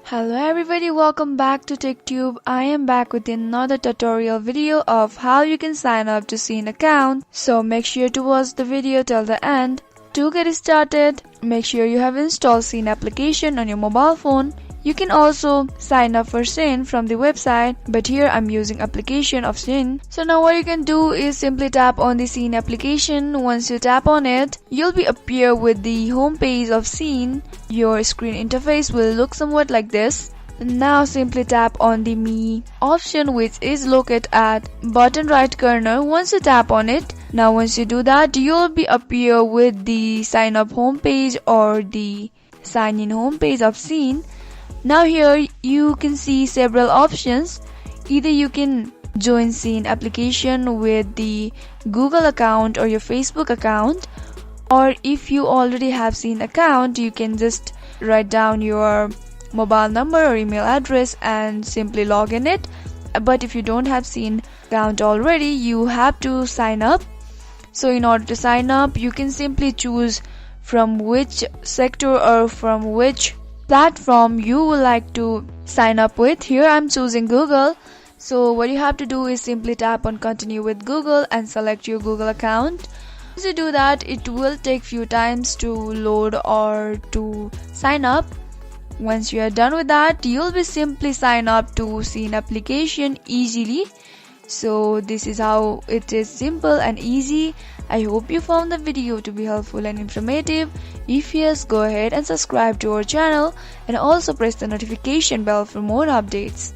Hello everybody, welcome back to TechTube. I am back with another tutorial video of how you can sign up to Shein account. So make sure to watch the video till the end. To get started, make sure you have installed Shein application on your mobile phone. You can also sign up for Shein from the website, but here I'm using application of Shein. So now what you can do is simply tap on the Shein application. Once you tap on it, you'll be appear with the home page of Shein. Your screen interface will look somewhat like this. Now simply tap on the Me option, which is located at bottom right corner. Once you tap on it, once you do that, you'll be appear with the sign up homepage or the sign in homepage of Shein. Now here you can see several options. Either you can join Shein application with the Google account or your Facebook account, or if you already have Shein account, you can just write down your mobile number or email address and simply log in it. But if you don't have Shein account already, you have to sign up. So in order to sign up, you can simply choose from which sector or from which platform you would like to sign up with. Here I'm choosing Google. So what you have to do is simply tap on continue with Google and select your Google account. Once you do that, it will take few times to load or to sign up. Once you are done with that, you'll be simply sign up to Shein application easily. So this is how it is, simple and easy. I hope you found the video to be helpful and informative. If yes, go ahead and subscribe to our channel and also press the notification bell for more updates.